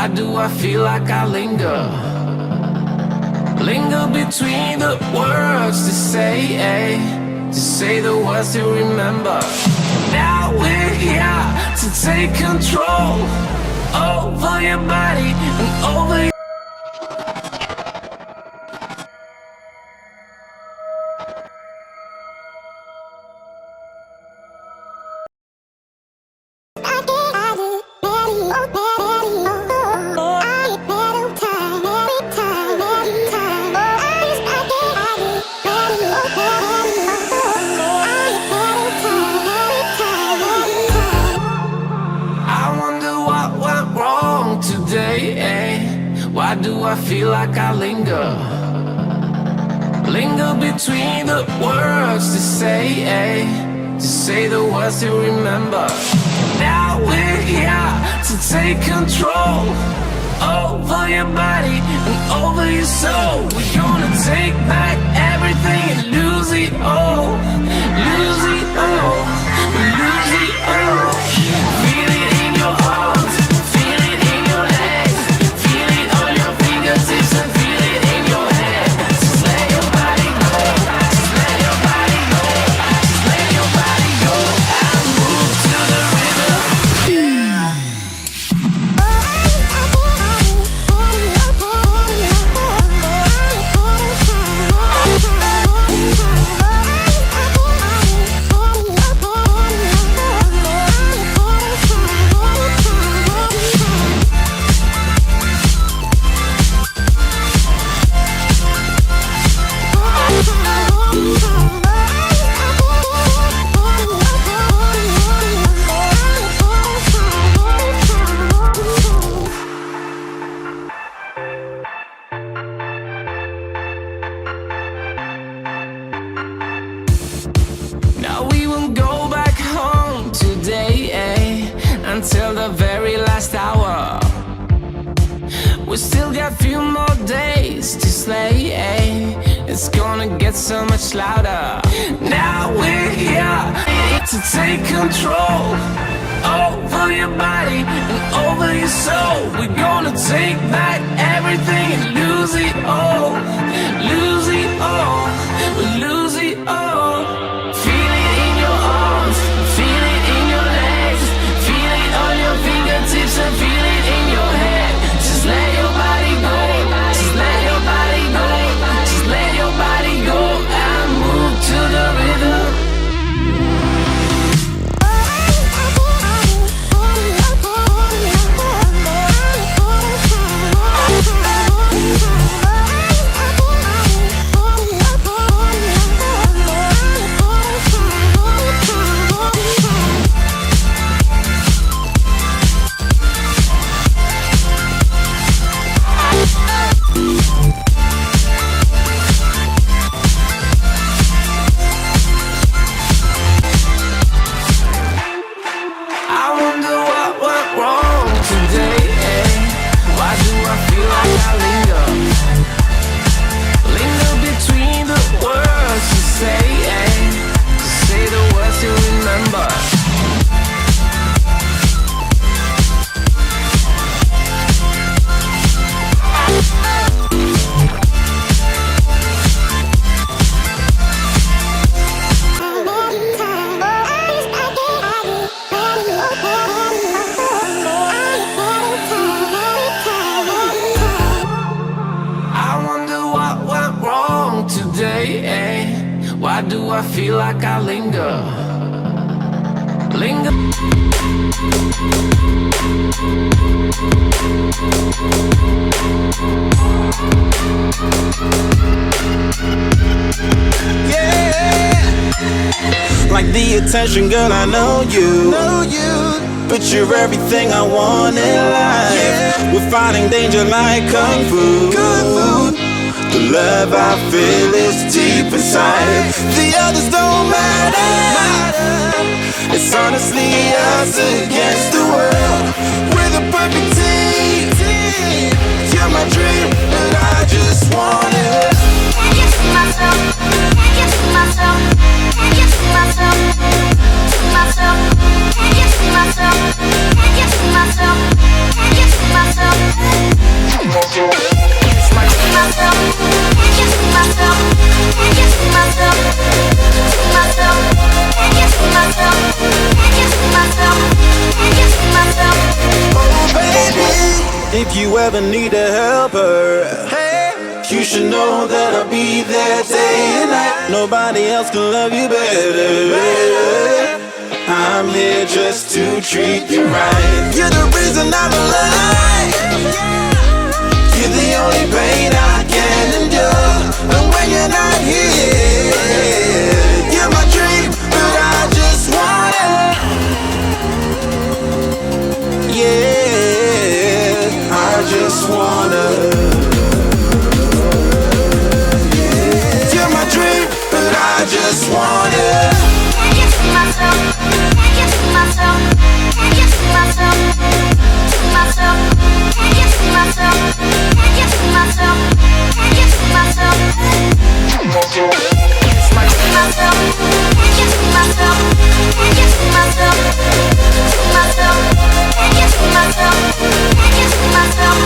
Why do I feel like I linger? Linger between the words to say the words to remember. Now we're here to take control over your body and over your Why do I feel like I linger? Linger between the words to say the words to remember. Now we're here to take control over your body and over your soul. We're gonna take back everything and lose it all. Lose it all. Lose it all. Feel it in your arms. Feel it in your legs. Feel it on your fingertips and feel it in your head. Just let your body go. Just let your body go. Just let your body go and move to the rhythm. Now we won't go back home today, until the very last hour. We still got few more days to slay, it's gonna get so much louder. Now we're here to take control over your body and over your soul. We're gonna take back everything and lose it all. Lose it all. Lose it all. Feel it in your arms. Feel it in your legs. Feel it on your fingertips and feel it in your head. Just let your body go. Just let your body go. Just let your body go and move to the rhythm. Why do I feel like I linger? Linger. Yeah. Like the attention, girl, I know you. But you're everything I want in life. Yeah. We're fighting danger like Kung Fu. The love I feel is deep inside. The others don't matter. It's honestly us against the world. We're the perfect team. You're my dream, and I just want it. Can't you see myself? Can't you see myself? Can't you see myself? See myself? Can't you see myself? Can't you see myself? Can't you see myself? you ever need a helper, hey, you should know that I'll be there day and night. Nobody else can love you better. I'm here just to treat you right. You're the reason I'm alive. You're the only pain I can endure. And when you're not here, you're my dream, but I just wanna, yeah, I just wanna. You're my dream, but I just wanna. Can't get to myself, can't get to myself, can't get to myself, to myself, can't get to myself, can't get to myself, can't get to myself, to myself, can't get to myself, can't get to myself, to myself, can't get to myself, can't get to myself,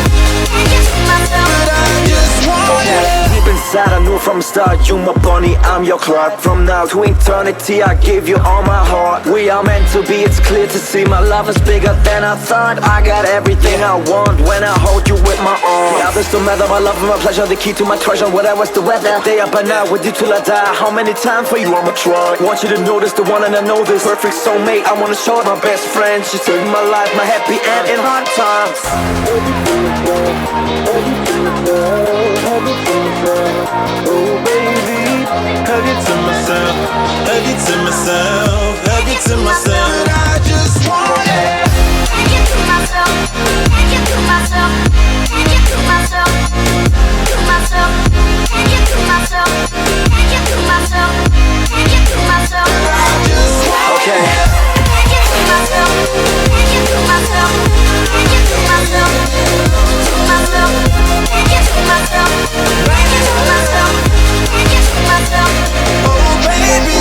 can't get to myself, But I just wanna. Deep inside I knew from the start, you my bunny, I'm your Clark. From now to eternity I give you all my heart. We are meant to be, it's clear to see. My love is bigger than I thought. I got everything I want when I hold you with my arms. Now this don't matter, my love and my pleasure, the key to my treasure. Whatever's the weather, day up and out with you till I die. How many times for you I'ma try? Want you to notice the one and I know this perfect soulmate. I wanna show it my best friend. She saved my life, my happy end in hard times. Oh baby, hug it to myself, hug it to myself, hug it to myself. But I just wanna. can't get to myself, can't get to myself, can't get to myself, to myself, can't get to myself, can't get to myself, can't get to myself, Okay. can't get to myself, can't get to myself, can't get to myself, to myself, can't get to myself, can't get to myself, can't get to myself. Oh baby.